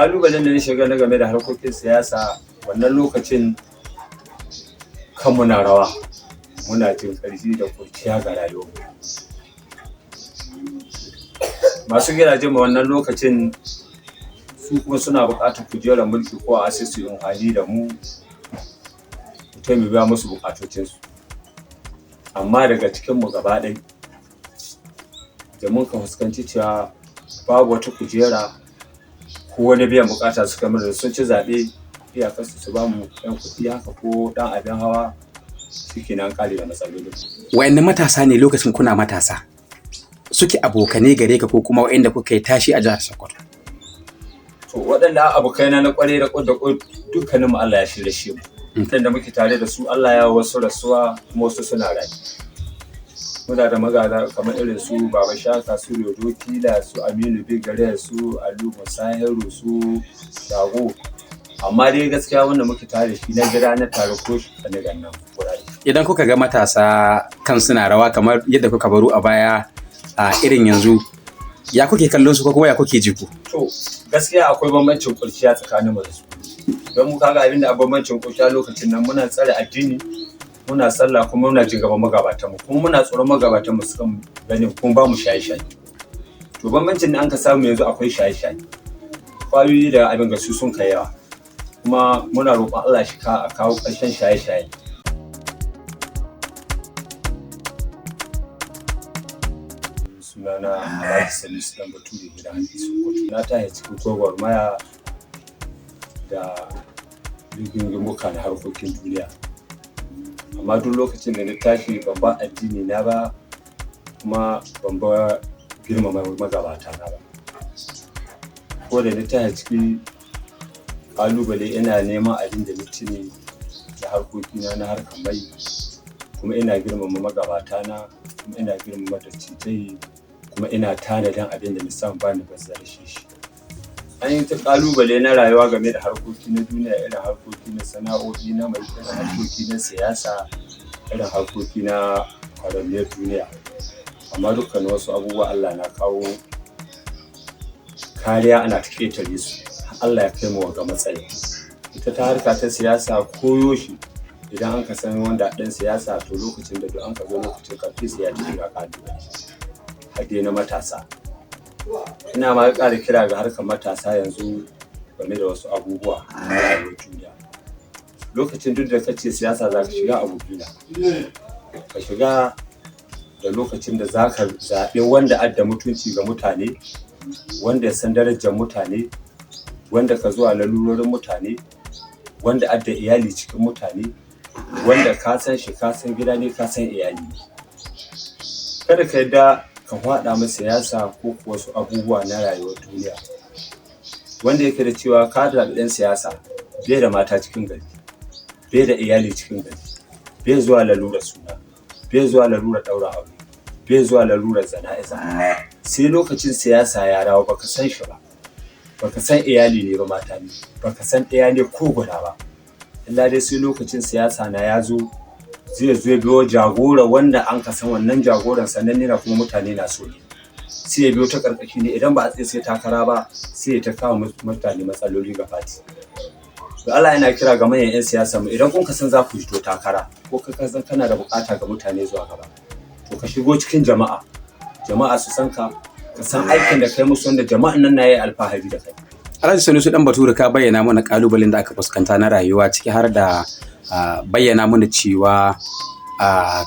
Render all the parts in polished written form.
Ƙalubalen da na shiga na game da harkokin siyasa wannan lokacin kan muna rawa, muna jin ƙarfi da kurciya ga rayuwa. Masu gidajen mu wannan lokacin su kuma suna buƙatar kujerar mulki ko a sai su yi amfani da mu mu biya musu buƙatocinsu. Amma daga cikinmu gaba ɗaya da mun ka fuskanci cewa babu wata kujera ko wani biyan buƙata suka mana sun ci zaɓe iyakarsu su ba mu ɗan kuɗi haka ko ɗan abin hawa shikenan ƙare da matsalolin. Wa'anne matasa ne lokacin kuna matasa suke abokanai gare ka ko kuma wa'anda kuka yi tashi a jihar Sokoto? To waɗanda abokaina na ƙware da dukkaninmu Allah ya shirye shi mu. Da muke tare da su Allah ya wasu rasuwa kuma wasu suna rayu. Muna da magana kamar irin su Baba Shaka, su Yodo Kila, su Aminu Bigare, su Alu Musahiru, su Shago. Amma dai gaskiya wanda muke tare shi na gida na tare ko shi a daga nan kurare. Idan kuka ga matasa kan suna rawa kamar yadda kuka baro a baya a irin yanzu, ya kuke kallon su ko kuma ya kuke ji ku? To gaskiya akwai bambancin kurciya tsakanin mu da su. Don mu kaga abinda a bambancin kurciya lokacin nan muna tsare addini, muna sallah kuma muna jin gaban magabatan mu kuma muna tsoron magabatan mu sukan gani kuma ba mu shaye-shaye. To bambancin da an ka samu yanzu akwai shaye-shaye. Kwayoyi da abin gasu sun kai yawa. Kuma muna roƙon Allah shi a kawo ƙarshen shaye-shaye. Sunana Alhaji Salisu Dan Bature gidan Hadi Sokoto. Na tashi cikin gwagwarmaya da rigingimuka na harkokin duniya. Amma duk lokacin da na tashi ban ba addini na ba kuma ban ba girmama magabata na ba. Ko da na tashi cikin ƙalubale ina neman abin da naci ne da harkokina na harkar mai kuma ina girmama magabata na kuma ina girmama dattijai kuma ina tanadin abin da na samu bani bazza da shi. An yi ta ƙalubale na rayuwa game da harkoki na duniya irin harkoki na sana'o'i na mai irin harkoki na siyasa irin harkoki na kwararriyar duniya. Amma dukkan wasu abubuwa Allah na kawo kariya ana ta ƙetare su. Allah ya kai mu ga matsayi. Ita ta harka ta siyasa koyo shi idan an ka san wanda ɗan siyasa to lokacin da duk an ka zo lokacin karfi sai ya shiga ƙalubale. Hade na matasa. Ina ma ƙara kira ga harkar matasa yanzu game da wasu abubuwa na rayuwar duniya. Lokacin duk da kace siyasa za ka shiga abokina. Ka shiga da lokacin da za ka zaɓi wanda adda mutunci ga mutane, wanda ya san darajar mutane, wanda ka zuwa lalurorin mutane, wanda adda iyali cikin mutane, wanda ka san shi ka san gida ne ka san iyali. Kada ka yadda ka faɗa masa siyasa ko wasu abubuwa na rayuwar duniya. Wanda yake da cewa ka zaɓi ɗan siyasa bai da mata cikin gari, bai da iyali cikin gari, bai zuwa lalurar suna, bai zuwa lalurar ɗaura aure, bai zuwa lalurar zana'iza. Sai lokacin siyasa ya dawo baka san shi ba. Baka san iyali ne ba mata ne, baka san ɗaya ne ko guda ba. Illa dai sai lokacin siyasa na ya zo zai zo biyo jagora wanda an ka san wannan jagoran sannan ne na kuma mutane na so ne. Sai ya biyo ta karkashi ne idan ba a tsaye sai takara ba sai ya ta kawo mutane matsaloli ga fati. To Allah yana kira ga manyan 'yan siyasa mu idan kun ka san za ku fito takara ko ka san kana da bukata ga mutane zuwa gaba. To ka shigo cikin jama'a. Jama'a su san ka san aikin da kai musu wanda jama'an nan na yi alfahari da kai. Alhaji Sanusi Dan Bature ka bayyana mana kalubalen da aka fuskanta na rayuwa ciki har da bayyana mana cewa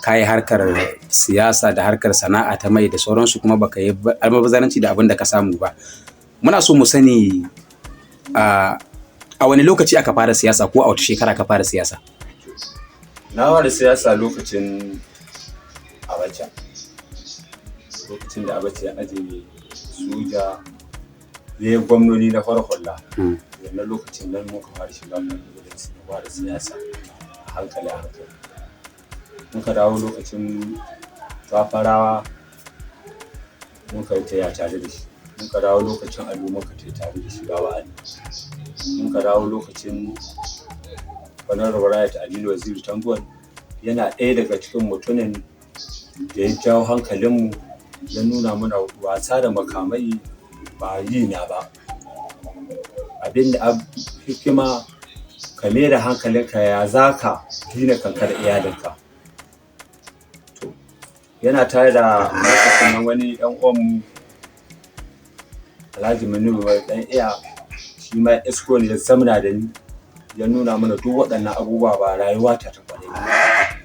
ka yi harkar siyasa da harkar sana'a ta mai da sauransu kuma baka yi almubazzaranci da abin da ka samu ba. Muna so mu sani a wani lokaci aka fara siyasa ko a wata shekara ka fara siyasa? Na fara siyasa lokacin Abacha. Lokacin da Abacha ya ajiye soja ya yi gwamnoni na farkolla. Wannan lokacin nan muka fara shiga fara siyasa a hankali. Muka dawo lokacin Fafarawa muka yi taya tare da shi. Muka dawo lokacin Alu muka yi tare da shi Bawa Ali. Muka dawo lokacin Honorable Right Aliyu Waziri Tambuwal yana ɗaya daga cikin mutumin da ya jawo hankalinmu ya nuna mana wasa da makamai ba yi na ba. abin da hikima ka mai da hankalinka ya za ka gina kanka da iyalinka. To yana tare da matakan wani ɗan uwanmu Alhaji Manuru ɗan iya, shi ma isko ne ya zamna da ni ya nuna mana duk waɗannan abubuwa ba rayuwa ta kwarai.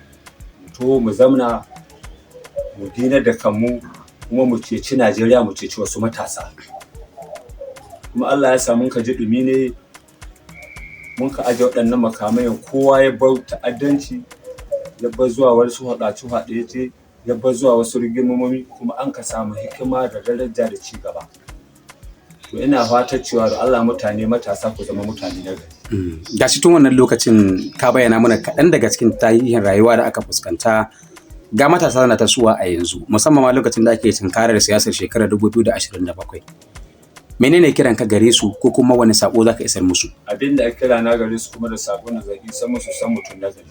To mu zamna mu gina da kanmu kuma mu ceci Najeriya, mu ceci wasu matasa. Kuma Allah ya sa mun ka ji ɗumi ne, mun ka aje waɗannan makamai, kowa ya bar ta'addanci, ya bar zuwa wasu haɗace-haɗace, ya bar zuwa wasu rigimomi, kuma an ka samu hikima da daraja da ci gaba. To ina fatan cewa da Allah mutane matasa ku zama mutane na gari. Ga shi tun wannan lokacin ka bayyana mana kaɗan daga cikin tarihin rayuwa da aka fuskanta ga matasa na tasowa a yanzu, musamman ma lokacin da ake tunkarar siyasar shekarar 2027. Menene kiran ka gare su ko kuma wani sako zaka isar musu? Abin da ake kira na gare su kuma da sako na zaki san musu san mutum na gari.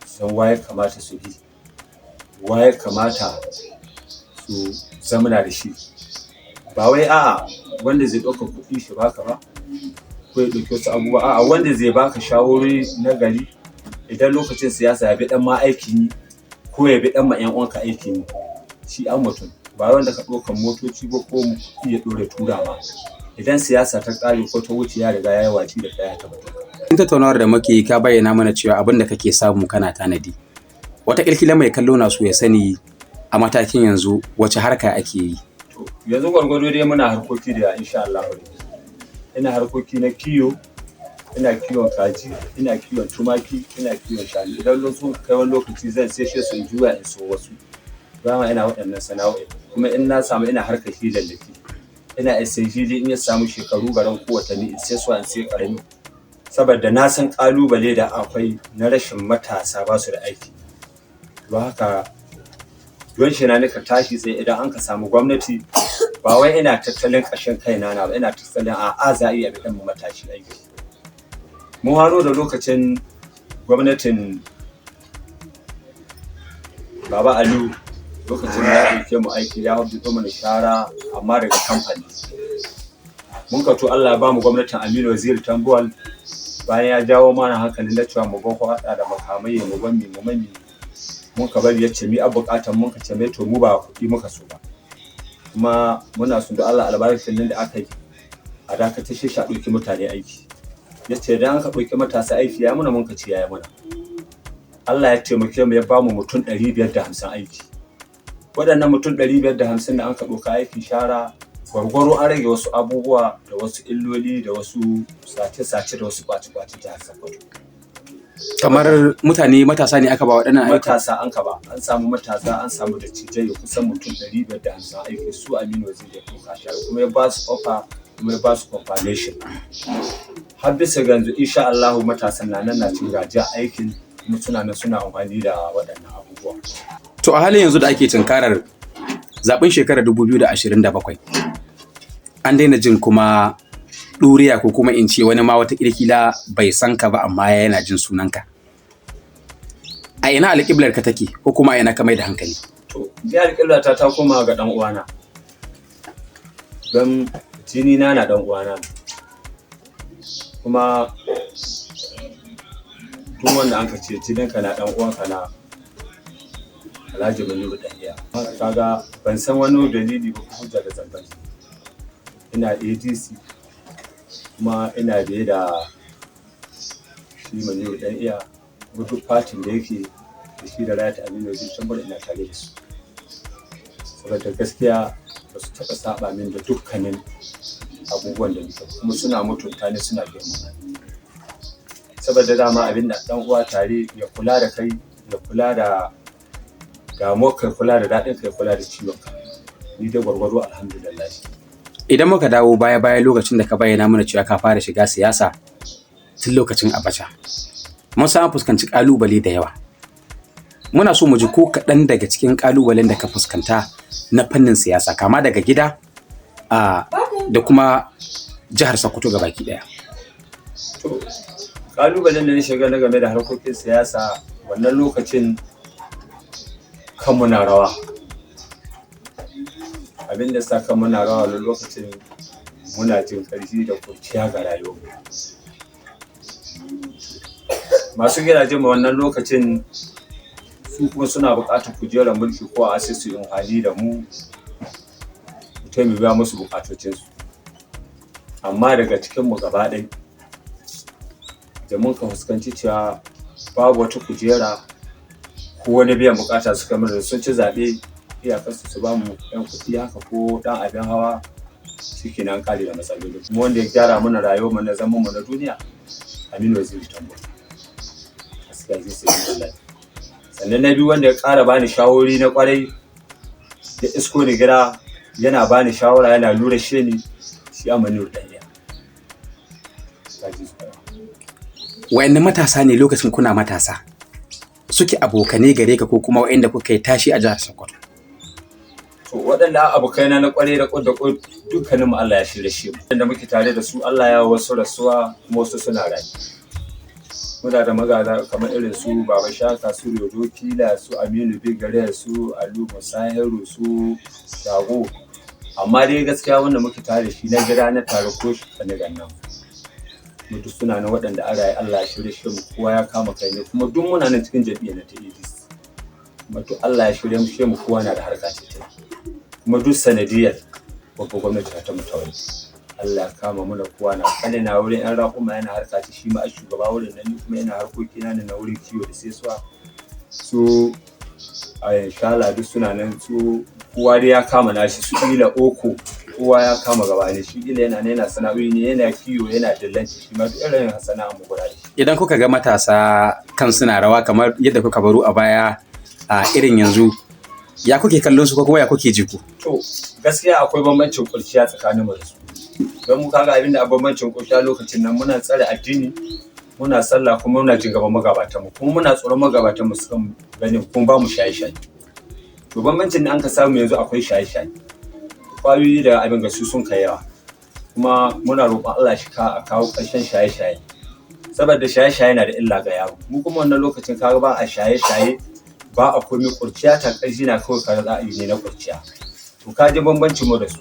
San waye kamata su bi, waye kamata su zamana da shi. Ba wai a'a wanda zai ɗauka kuɗi shi baka ba, ko ya ɗauki wasu abubuwa, a'a wanda zai baka shawarwari na gari idan lokacin siyasa ya bi ɗan ma aikin yi ko ya bi ɗan ma 'yan uwanka aikin yi, shi an mutum. Ba wanda ka ɗaukan motoci ba ko mu iya ɗora tura ma. Idan siyasa ta ƙare ko ta wuce ya riga ya yi waci da kaya ta mutum. In tattaunawar da muke ka bayyana mana cewa abin da kake samu kana tanadi. Wata ƙilƙila mai kallo na so ya sani a matakin yanzu wace harka ake yi. To yanzu gwargwado dai muna harkoki da insha Allah. Ina harkoki na kiyo, ina kiwon kaji, ina kiwon tumaki, ina kiwon shanu. Idan sun kai wani lokaci zan sai su in juya in so wasu. Dama ina waɗannan sana'o'i, kuma in na samu ina harkar hilallaki. Ina sai hili in ya samu shekaru garan ko watanni in sai su in sai ƙarami. Saboda na san ƙalubale da akwai na rashin matasa ba su da aiki. Don haka don shi na nika tashi tsaye idan an ka samu gwamnati, ba wai ina tattalin ƙashin kaina na ba, ina tattalin a'a za a iya biɗan mu matashi aiki. Mun haro da lokacin gwamnatin Baba Aliyu, lokacin da ya ɗauke mu aiki ya hudu mana shara amma daga kamfani. Mun ka to Allah ya ba mu gwamnatin Aminu Waziri Tambuwal, bayan ya jawo mana hankalin da cewa mu ban haɗa da makamai mu ban mu mami. Mun ka bari ya ce mi a buƙatar mun ka ce mai to mu ba kuɗi muka so ba. Kuma muna son da Allah albarkacin nan da aka yi a dakatar shi a ɗauki mutane aiki. Ya ce idan aka ɗauki matasa aiki ya muna, mun ka ce ya yi muna. Allah ya taimake mu ya ba mu mutum 550 aiki. Waɗannan mutum 550 da an ka ɗauka aiki shara, gwargwaro an rage wasu abubuwa da wasu illoli da wasu sace-sace da wasu ɓaci-ɓaci ta Sokoto. Kamar mutane matasa ne aka ba waɗannan aiki? Matasa an ka ba, an samu matasa, an samu da cijai kusan mutum 550 aiki su Aminu Waziri ya ɗauka shara, kuma ya ba su ofa, kuma ya ba su confirmation. Har bisa ga yanzu insha Allah matasan na nan na cin gajiya aikin, kuma suna nan suna amfani da waɗannan abubuwa. To a halin yanzu da ake tunkarar zaɓen shekarar 2027, an daina jin kuma ɗuriya ko kuma in ce wani ma wata ƙirƙila bai san ka ba amma yana jin sunanka. A ina alƙiblar ka take ko kuma a ina ka mai da hankali? To ni alƙiblar ta koma ga ɗan uwana. Don jini na ɗan uwana. Kuma duk wanda an ka ce jininka na ɗan uwanka na Alhaji Manuru ɗan iya. Kaga ban san wani dalili ba ko hujja da zantan. Ina ADC kuma ina biye da shi Manuru ɗan iya, duk fatin da yake da shi da Rayat Aminu Waziri Tambuwal ina tare da su. Saboda gaskiya ba su taɓa saba min da dukkanin abubuwan da nake, kuma suna mutunta ni suna girmama ni. Saboda dama abin da ɗan uwa tare ya kula da kai, ya kula da damuwar kai, kula da daɗin kai, kula da ciwon ka. Ni dai gwargwado alhamdulillah. Idan muka dawo baya lokacin da ka bayyana mana cewa ka fara shiga siyasa tun lokacin Abacha, mun san fuskanci ƙalubale da yawa. Muna so mu ji ko kaɗan daga cikin ƙalubalen da ka fuskanta na fannin siyasa, kama daga gida da kuma jihar Sokoto gabaki ɗaya. To ƙalubalen da na shiga na game da harkokin siyasa wannan lokacin kanmu na rawa. Abin da sa kanmu na rawa wani lokacin muna jin ƙarfi da kurciya ga rayuwa. Masu gidajen mu wannan lokacin su kuma suna buƙatar kujerar mulki ko a sai su yi amfani da mu mu biya musu buƙatocinsu. Amma daga cikin mu gaba ɗaya da mun ka fuskanci cewa babu wata kujera ko wani biyan buƙata suka mana da sun ci zaɓe iyakarsu su ba mu ɗan kuɗi haka ko ɗan abin hawa shikenan an ƙare da matsaloli. Kuma wanda ya gyara mana rayuwar mu na zaman mu na duniya Aminu Waziri Tambuwal. Gaskiya zai sai Allah. Sannan na biyu wanda ya ƙara bani shawarwari na ƙwarai ya isko ni gida yana bani shawara yana lura shi ni shi Aminu Ɗanya. Wa'anne matasa ne lokacin kuna matasa suke abokane gare ka ko kuma wa'anda kuka yi tashi a jihar Sokoto? To waɗanda abokaina na ƙware da ƙud da ƙud dukkanin mu Allah ya shirye shi mu. Wanda muke tare da su Allah ya wasu rasuwa kuma wasu suna rayu. Muna da magana kamar irin su Baba Shaka, su Dodo Kila, su Aminu Bigare, su Alu Musahiru, su Shago. Amma dai gaskiya wanda muke tare da shi na gida na tare ko shi ta daga nan. Mutu suna na waɗanda Allah ya shirye shi mu kowa ya kama kai ne kuma duk muna nan cikin jam'iyyar na ta ADC. Mutu Allah ya shirye mu kowa na da harka ce ta. Kuma duk sanadiyar babbar gwamnati ta mutawalli. Allah ya kama muna kowa na kane na wurin yan raƙuma yana harka ce shi ma a shugaba wurin nan kuma yana harkoki na na wurin kiwo da sesuwa. Su shala duk suna nan su kowa dai ya kama nashi su ila oko kowa ya kama gaba ne shi ila yana sana'o'i ne yana kiwo yana dillanci shi ma duk irin sana'a mu guda. Idan kuka ga matasa kan suna rawa kamar yadda kuka baro a baya a irin yanzu ya kuke kallon su ko kuma ya kuke ji ku? To gaskiya akwai bambancin kurciya tsakanin mu da su. Don mu kaga abinda a bambancin kurciya lokacin nan muna tsare addini muna sallah kuma muna jin gaban magabatan mu kuma muna tsoron magabatan mu sukan gani kuma ba mu shaye-shaye. To bambancin da an ka samu yanzu akwai shaye-shaye. Kwayoyi da abin gasu sun kai yawa. Kuma muna roƙon Allah shi a kawo ƙarshen shaye-shaye. Saboda shaye-shaye na da illa ga yaro. Mu kuma wannan lokacin kaga ba a shaye-shaye ba a komai kurciya ta ƙarfi na kawai ka ra'ayi ne na kurciya. To ka ji bambancin mu da su.